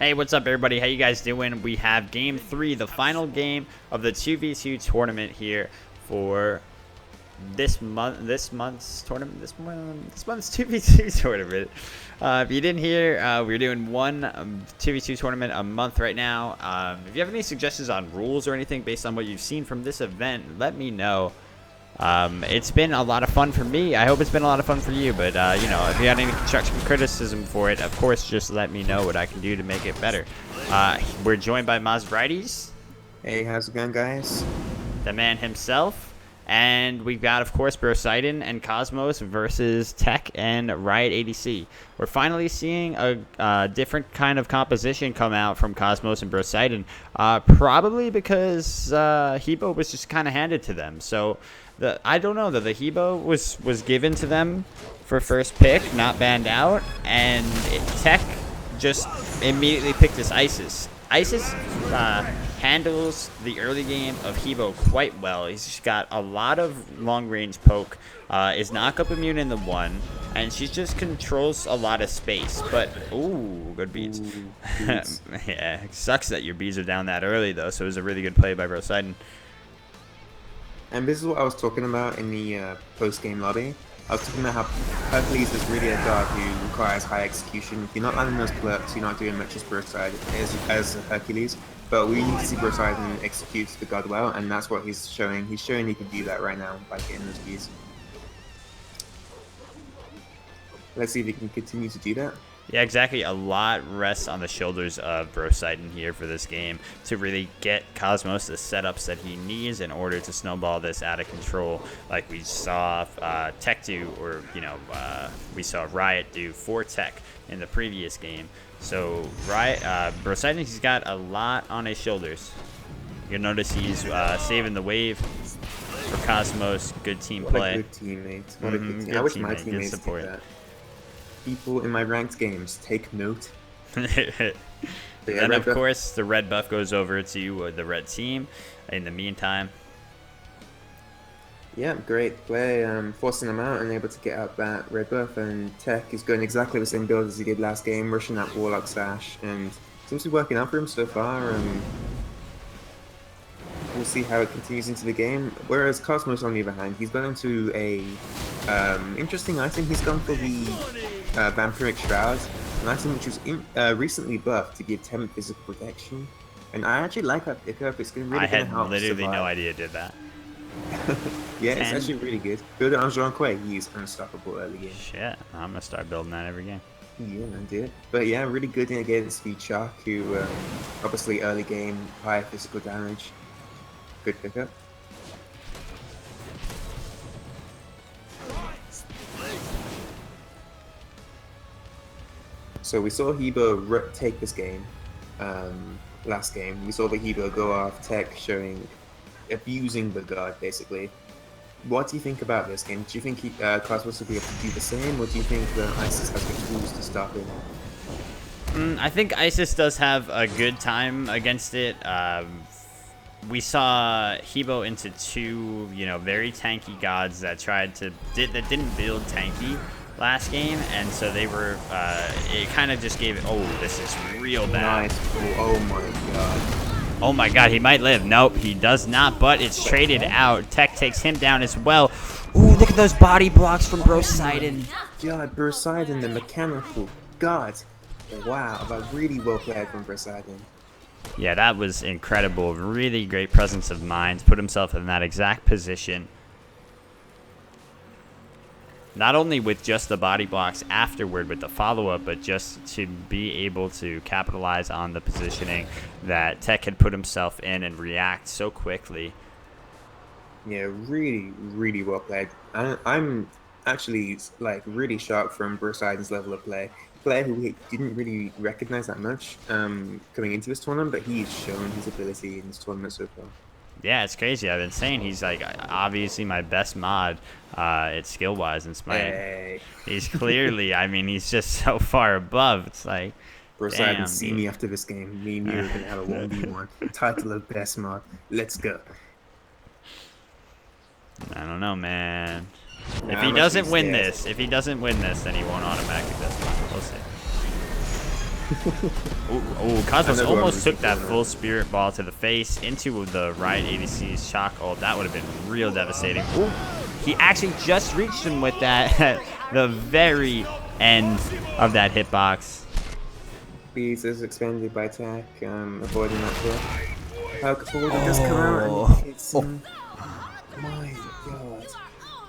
Hey, what's up, everybody? How you guys doing? We have Game 3, the final game of the 2v2 tournament here for this month's tournament. This month's 2v2 tournament. If you didn't hear, we're doing one 2v2 tournament a month right now. If you have any suggestions on rules or anything based on what you've seen from this event, let me know. It's been a lot of fun for me. I hope it's been a lot of fun for you, but you know, if you had any constructive criticism for it, of course, just let me know what I can do to make it better. We're joined by Masbrites. Hey, how's it going, guys? The man himself, and we've got, of course, Brosidon and Cosmos versus Tech and Riot ADC. We're finally seeing a different kind of composition come out from Cosmos and Brosidon, probably because Hebo was just kind of handed to them. So I don't know, though. The Hebo was given to them for first pick, not banned out, and Tech just immediately picked this Isis. Isis handles the early game of Hebo quite well. He's got a lot of long-range poke, is knock-up immune in the one, and she just controls a lot of space. But, ooh, good beads. Yeah, it sucks that your beads are down that early, though, so it was a really good play by Brosidon. And this is what I was talking about in the post-game lobby. I was talking about how Hercules is really a god who requires high execution. If you're not landing those clerks, you're not doing much as Broside as Hercules. But we need to see Broside execute the god well, and that's what he's showing. He's showing he can do that right now by getting those beads. Let's see if he can continue to do that. Yeah, exactly. A lot rests on the shoulders of Brosidon here for this game to really get Cosmos the setups that he needs in order to snowball this out of control, like we saw Tech do, or we saw Riot do for Tech in the previous game. So Brosidon, he's got a lot on his shoulders. You'll notice he's saving the wave for Cosmos. Good team play. What a good teammate. What a good team. I wish my teammates did that. People in my ranked games, take note. Then, of course, the red buff goes over to the red team. In the meantime, yeah, great play. Forcing them out and able to get out that red buff. And Tech is going exactly the same build as he did last game, rushing that Warlock Sash, and seems to be working out for him so far. We'll see how it continues into the game. Whereas Cosmos, on the other hand, he's gone into a interesting item. He's gone for the Vampiric Shroud, an item which was recently buffed to give 10 physical protection. And I actually like that pickup. It's really going to help. I had literally survive. No idea it did that. Yeah, 10. It's actually really good. Build it on Jean-Quay. He's unstoppable early game. Shit, I'm going to start building that every game. Yeah, I did. But yeah, really good against the Chaac, who obviously early game, high physical damage. Good pickup. So we saw Hebo take this game last game. We saw the Hebo go off Tech, abusing the god basically. What do you think about this game? Do you think Cosmos will be able to do the same, or do you think that Isis has the tools to stop him? I think Isis does have a good time against it. We saw Hebo into two, very tanky gods that didn't build tanky last game, and so they were. It kind of just gave it. Oh, this is real bad. Nice. Oh my god. Oh my god, he might live. Nope, he does not. But it's traded out. Tech takes him down as well. Ooh, look at those body blocks from Brosidon. God, Brosidon, the mechanical god. Wow, but really well played from Brosidon. Yeah, that was incredible. Really great presence of mind. Put himself in that exact position. Not only with just the body blocks afterward with the follow-up, but just to be able to capitalize on the positioning that Tech had put himself in and react so quickly. Yeah, really, really well played. I'm actually really shocked from Brosidon's level of play. Player who we didn't really recognize that much coming into this tournament, but he's shown his ability in this tournament so far. Yeah, it's crazy. I've been saying he's obviously my best mod skill wise in Smite. Hey. He's clearly, he's just so far above. It's like, Brosidon, see me after this game. Me and you are gonna have a 1v1 title of best mod. Let's go. I don't know, man. If he doesn't win this, then he won't automatically best mod. We'll see. Oh, Cosmos I know almost took that doing full spirit ball to the face into the Riot ADC's Chaac ult. That would have been real devastating. Ooh, he actually just reached him with that at the very end of that hitbox. Bees is expanded by Chaac, avoiding that blow. Hulk forward does come out and Oh. hits him. My god.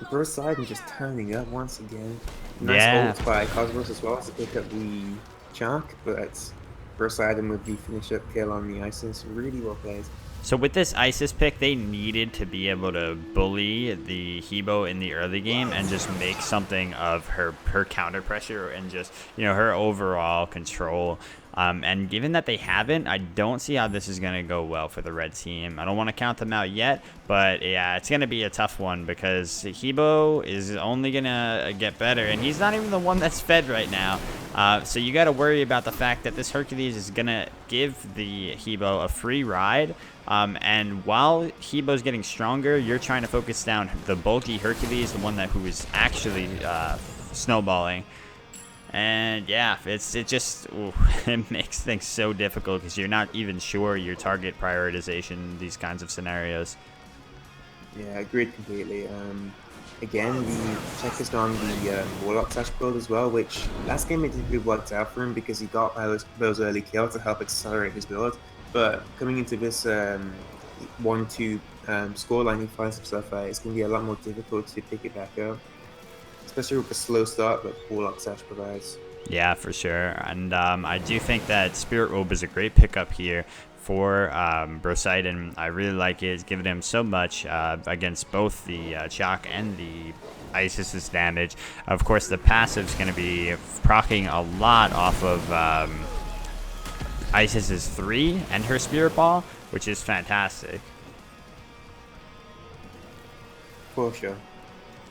Burst side and just turning up once again. Nice Yeah. ult by Cosmos as well to pick up the Chaac, but Burst side and with the finish up kill on the Isis, really well played. So with this Isis pick, they needed to be able to bully the Hebo in the early game and just make something of her counter pressure and just, you know, her overall control. And given that they haven't, I don't see how this is going to go well for the red team. I don't want to count them out yet, but yeah, it's going to be a tough one because Hebo is only going to get better, and he's not even the one that's fed right now. So you got to worry about the fact that this Hercules is going to give the Hebo a free ride. And while Hebo's getting stronger, you're trying to focus down the bulky Hercules, the one who is actually snowballing. And yeah, it just it makes things so difficult because you're not even sure your target prioritization in these kinds of scenarios. Yeah, agreed completely. Again, the check is on the Warlock Sash build as well, which last game it didn't really worked out for him because he got those early kills to help accelerate his build. But coming into this 1-2 scoreline, he finds himself it's going to be a lot more difficult to pick it back up, especially with the slow start that Warlock Sash provides. Yeah, for sure. And I do think that Spirit Robe is a great pickup here for Brosidon. I really like it. It's given him so much against both the Chaac and the Isis's damage. Of course, the passive's going to be proccing a lot off of Isis's 3 and her Spirit Ball, which is fantastic. For sure.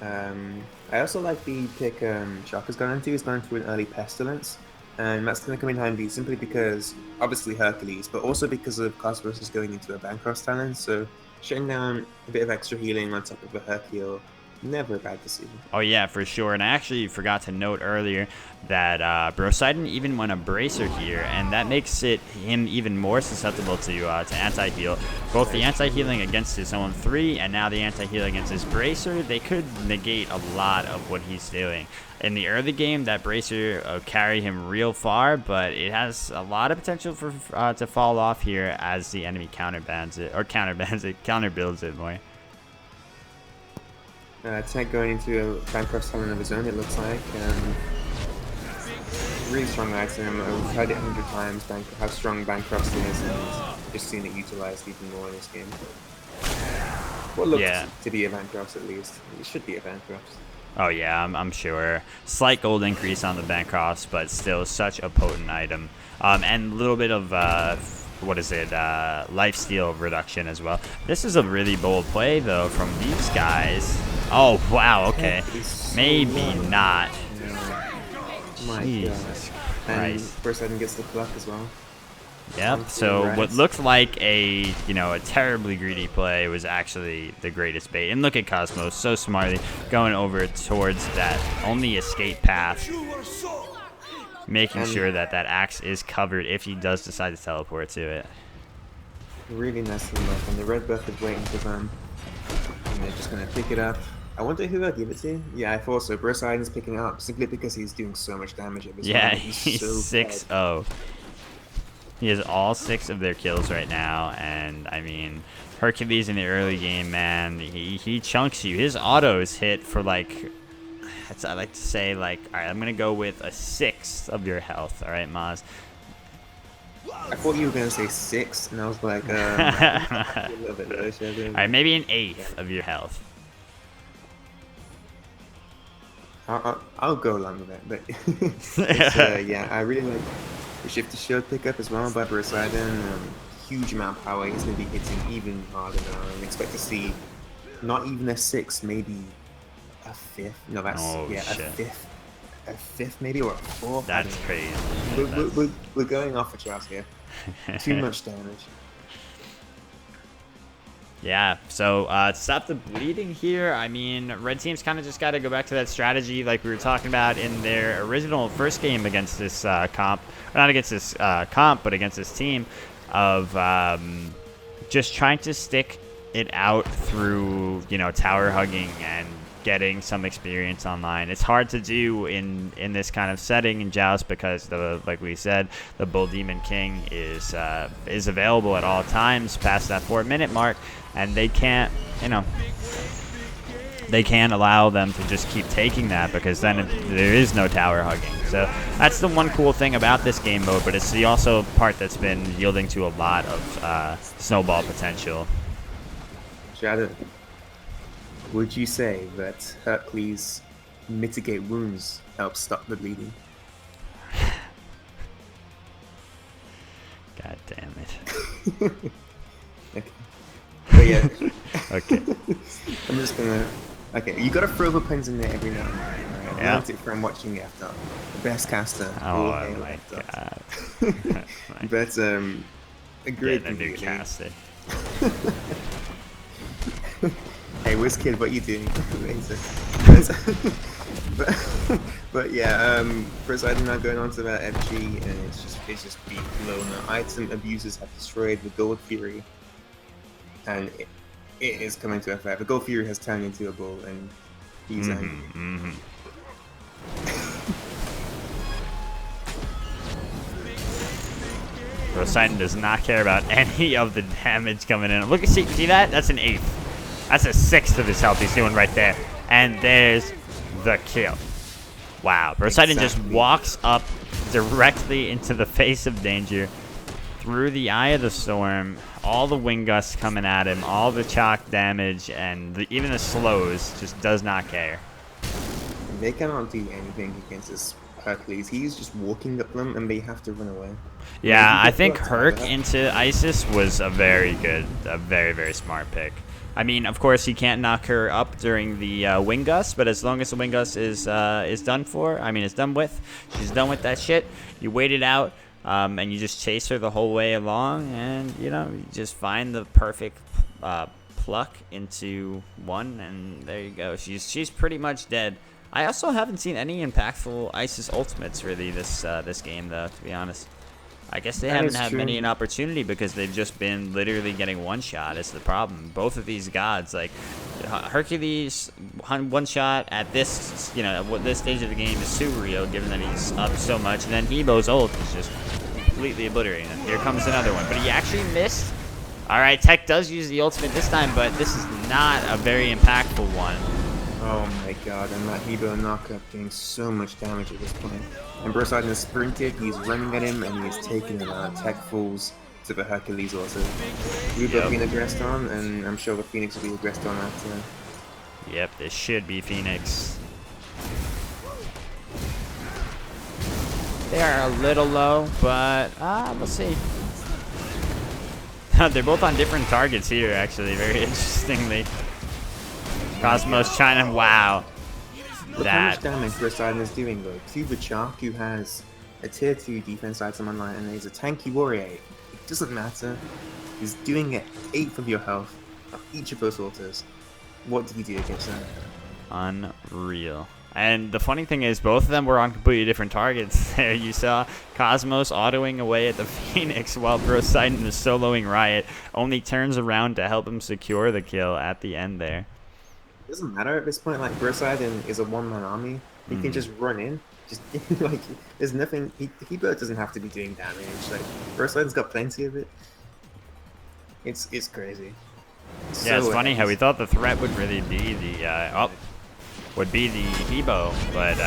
I also like the pick Chaac has gone into. He's gone into an early Pestilence, and that's going to come in handy simply because, obviously Hercules, but also because of Cosmos is going into a Bancross talent, so shutting down a bit of extra healing on top of a Hercule, never a bad decision. Oh yeah, for sure. And I actually forgot to note earlier that Brosidon even went a Bracer here, and that makes him even more susceptible to anti-heal. Both the anti-healing against his own 3 and now the anti-healing against his Bracer, they could negate a lot of what he's doing. In the early game, that Bracer carry him real far, but it has a lot of potential for to fall off here as the enemy counterbuilds it more. Tech going into a Bancross talent of his own, it looks like. Really strong item. I've heard it 100 times how strong Bancross is, and just seen it utilized even more in this game. What looks to be a Bancross at least. It should be a Bancross. Oh yeah, I'm sure. Slight gold increase on the Bancross, but still such a potent item. And a little bit of lifesteal reduction as well. This is a really bold play though from these guys. Oh wow, okay, maybe not. My Jesus God. And Christ. Brosidon gets the pluck as well. Yep. So what looked like a terribly greedy play was actually the greatest bait. And look at Cosmos, so smartly going over towards that only escape path, making sure that axe is covered if he does decide to teleport to it. Really messing them up, and the red buff is waiting for them. And they're just gonna pick it up. I wonder who I'll give it to. Yeah, I thought so. Brosidon's picking it up simply because he's doing so much damage every time. Yeah, he's so 6-0. He has all 6 of their kills right now, and I mean, Hercules in the early game, man, he chunks you. His autos hit for like, I like to say like, all right, I'm gonna go with a 1/6 of your health. All right, Maz. I thought you were gonna say 6, and I was like, a little bit low. All right, maybe an 1/8 of your health. I'll go along with that, but yeah, I really like the shift to shield pickup as well by Brosidon. Huge amount of power. He's going to be hitting even harder now, and expect to see not even a 6, maybe a 5th. No, that's a 5th maybe, or a 4th. That's crazy. We're going off the charts here. Too much damage. Yeah, so to stop the bleeding here, I mean, red team's kind of just got to go back to that strategy like we were talking about in their original first game against this comp. Or not against this comp, but against this team of just trying to stick it out through, you know, tower hugging and getting some experience online. It's hard to do in this kind of setting in Joust because like we said, the Bull Demon King is available at all times past that 4-minute mark, and they can't, you know, they can't allow them to just keep taking that because then there is no tower hugging. So that's the one cool thing about this game mode, but it's the also part that's been yielding to a lot of snowball potential. Shadow, would you say that Hercules mitigate wounds helps stop the bleeding? God damn it. Okay. But yeah. Okay. I'm just gonna. Okay, you gotta throw the pens in there every now and then. Right? I learned it from watching the after. The best caster. Oh my god. But agreed. Getting a new caster. Hey, WizKid, what you doing? but yeah, Poseidon now going on to that FG, and it's just being blown up. Item abusers have destroyed the Gold Fury, and it is coming to effect. The Gold Fury has turned into a bull, and he's angry. Poseidon does not care about any of the damage coming in. Look, see that? That's an 8th. That's a 6th of his health he's doing right there. And there's the kill. Wow. Poseidon just walks up directly into the face of danger, through the eye of the storm, all the wind gusts coming at him, all the Chaac damage, and even the slows, just does not care. They cannot do anything against this Hercules. He's just walking up them, and they have to run away. Yeah, I think Herc into Isis was a very, very smart pick. I mean, of course, he can't knock her up during the wind gust, but as long as the wind gust is done for, I mean, it's done with, she's done with that shit. You wait it out, and you just chase her the whole way along, and you know, you just find the perfect pluck into one, and there you go. She's pretty much dead. I also haven't seen any impactful Isis ultimates really this game, though, to be honest. I guess they haven't had many an opportunity because they've just been literally getting one shot is the problem. Both of these gods, like Hercules, one shot at this, you know, this stage of the game is super real given that he's up so much. And then Hebo's ult is just completely obliterating him. Here comes another one, but he actually missed. All right, Tech does use the ultimate this time, but this is not a very impactful one. Oh my god, and that Hebo knockup doing so much damage at this point. And Poseidon has sprinted, he's running at him, and he is taking him out. Tech falls to the Hercules also. Ruba being aggressed on, and I'm sure the Phoenix will be aggressed on after. Yep, this should be Phoenix. They are a little low, but we'll see. They're both on different targets here, actually, very interestingly. Cosmos, China, wow. Look how much damage Poseidon is doing though. To the Chaac, who has a tier 2 defense item online, and he's a tanky warrior. It doesn't matter. He's doing it 8th of your health of each of those altars. What did he do against that? Unreal. And the funny thing is, both of them were on completely different targets. There you saw Cosmos autoing away at the Phoenix while Poseidon is soloing Riot. Only turns around to help him secure the kill at the end there. It doesn't matter at this point. Like Poseidon is a one-man army. He can just run in. Just like there's nothing. Hebo doesn't have to be doing damage. Like Poseidon's got plenty of it. It's crazy. Yeah, it's funny how we thought the threat would really be the Hebo, but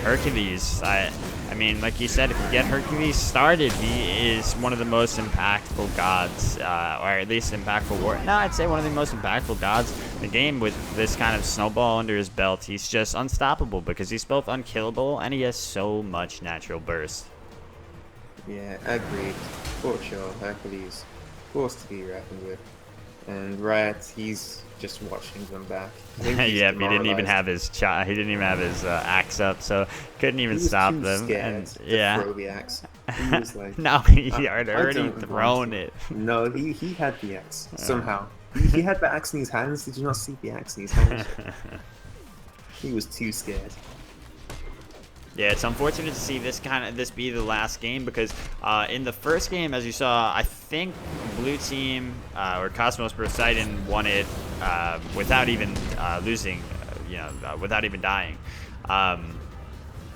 Hercules. I mean, like you said, if you get Hercules started, he is one of the most impactful gods, or at least impactful warrior. No, I'd say one of the most impactful gods in the game with this kind of snowball under his belt. He's just unstoppable because he's both unkillable and he has so much natural burst. Yeah, agreed. For sure, Hercules, forced to be reckoned with. And Riot, he's just watching them back. Yeah, he didn't even have his axe up, so couldn't even stop them. And throw the axe. He was like, no, he had already thrown it. No, he had the axe somehow. He had the axe in his hands. Did you not see the axe in his hands? He was too scared. Yeah, it's unfortunate to see this be the last game because in the first game, as you saw, I think blue team or Cosmos Poseidon won it without even losing, without even dying.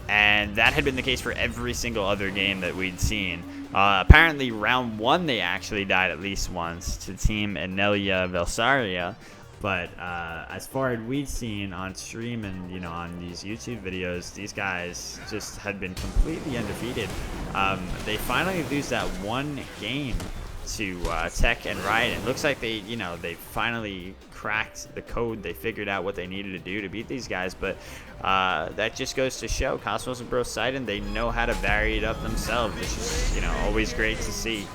And that had been the case for every single other game that we'd seen. Apparently, round 1 they actually died at least once to Team Anelia Velsaria. But as far as we'd seen on stream and on these YouTube videos, these guys just had been completely undefeated. They finally lose that one game to Tech and Riot. It looks like they finally cracked the code. They figured out what they needed to do to beat these guys. But that just goes to show Cosmos and Poseidon, they know how to vary it up themselves, which is always great to see.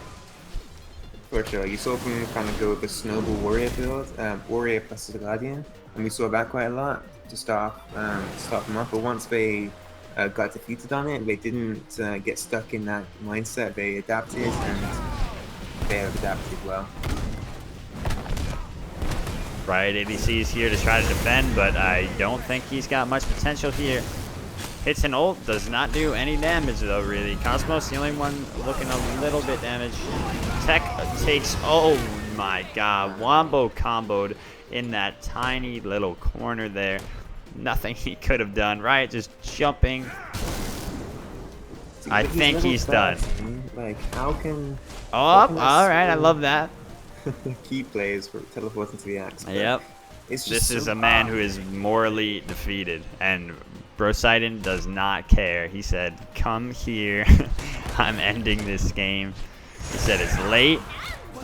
For sure, you saw them kind of go with the Snowball Warrior build, Warrior plus the Guardian, and we saw that quite a lot to start them off. But once they got defeated on it, they didn't get stuck in that mindset. They adapted, and they have adapted well. Riot ADC is here to try to defend, but I don't think he's got much potential here. Hits an ult, does not do any damage though, really. Cosmos, the only one looking a little bit damaged. Tech takes, oh my god, Wombo comboed in that tiny little corner there. Nothing he could have done. Riot just jumping. I think he's done. Like, how can... Oh, alright, I love that. Key plays for teleporting to the axe. Yep. This is a man who is morally defeated, and Poseidon does not care. He said, come here. I'm ending this game. He said, it's late.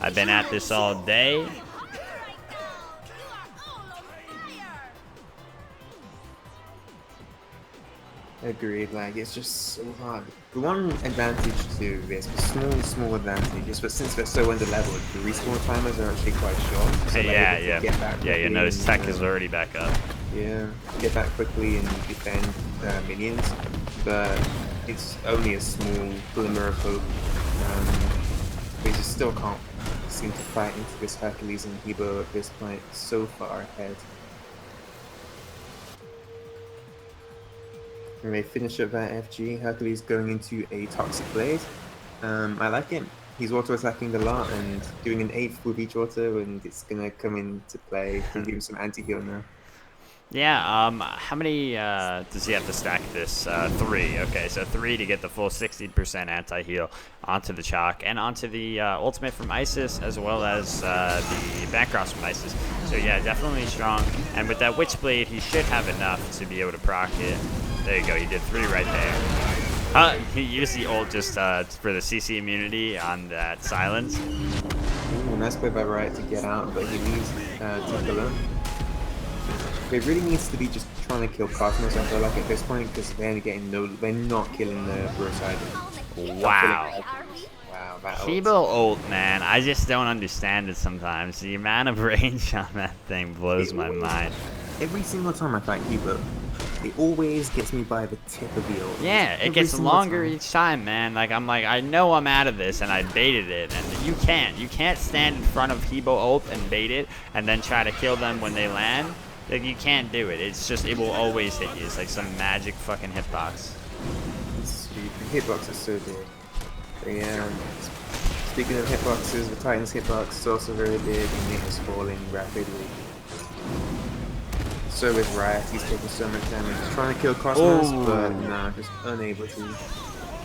I've been at this all day. Agreed, like, it's just so hard. The one advantage to this, small advantage, is that since they're so under-leveled, the respawn timers are actually quite short. So yeah, you notice Tech is already back up. Yeah, get back quickly and defend minions, but it's only a small glimmer of hope. They just still can't seem to fight into this Hercules and Hebo at this point, so far ahead. And they finish up that FG. Hercules going into a toxic blade. I like him. He's auto-attacking a lot and doing an 8th with each auto, and it's gonna come into play and give him some anti-heal now. Yeah, how many does he have to stack this? 3. Okay, so 3 to get the full 60% anti-heal onto the Chaac and onto the ultimate from Isis, as well as the backcross from Isis. So yeah, definitely strong. And with that Witchblade, he should have enough to be able to proc it. There you go, he did 3 right there. He used the ult just for the CC immunity on that silence. Ooh, nice play by Riot to get out, but he leaves Tech alone. It really needs to be just trying to kill Cosmos, I feel like, at this point, because they're not killing the Poseidon. Wow. Wow, that Hebo ult, man, I just don't understand it sometimes. The amount of range on that thing blows my mind. Every single time I fight Hebo, it always gets me by the tip of the ult. Yeah, it gets longer each time, man. Like, I know I'm out of this, and I baited it, and you can't stand in front of Hebo ult and bait it, and then try to kill them when they land. Like, you can't do it. It's just, it will always hit you. It's like some magic fucking hitbox. Hitbox is so big. But yeah, speaking of hitboxes, the Titan's hitbox is also very big, and it is falling rapidly. So is Riot, he's taking so much damage. He's trying to kill Cosmos, but nah, just unable to.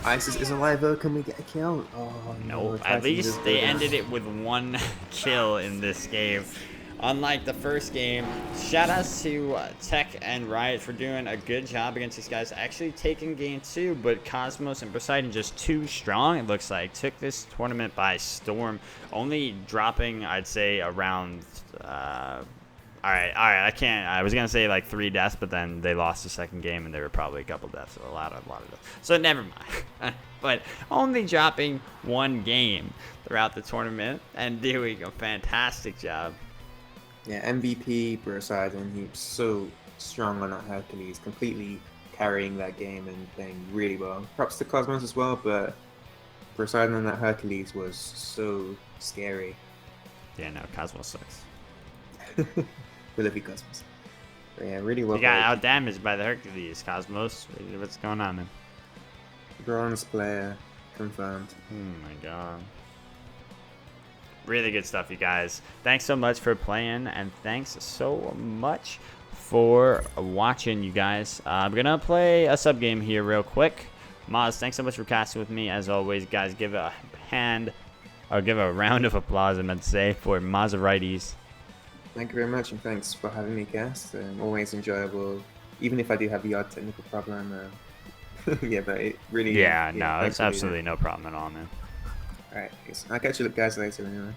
Isis is alive though, can we get a kill? Oh, no, at least they ended it with 1 kill in this game. Unlike the first game, shoutouts to Tech and Riot for doing a good job against these guys, actually taking game 2, but Cosmos and Poseidon just too strong, it looks like. Took this tournament by storm, only dropping, I'd say, around... Alright, I was going to say like 3 deaths, but then they lost the second game, and there were probably a couple deaths, so a lot of deaths. So never mind. But only dropping 1 game throughout the tournament, and doing a fantastic job. Yeah, MVP Poseidon, he's so strong on that Hercules, completely carrying that game and playing really well. Props to Cosmos as well, but Poseidon on that Hercules was so scary. Yeah, no, Cosmos sucks. We love you, Cosmos. But yeah, really well You got played. outdamaged by the Hercules, Cosmos. What's going on, man? Bronze player confirmed. Oh my god. Really good stuff, you guys. Thanks so much for playing, and thanks so much for watching, you guys. I'm gonna play a sub game here real quick. Maz, thanks so much for casting with me. As always, guys, give a round of applause, I meant to say, for Mazarites. Thank you very much, and thanks for having me, guest. Always enjoyable, even if I do have the odd technical problem. Yeah, but it really. Yeah, no, thanks it's for doing absolutely no problem at all, man. it. All right, I'll catch you guys later anyway.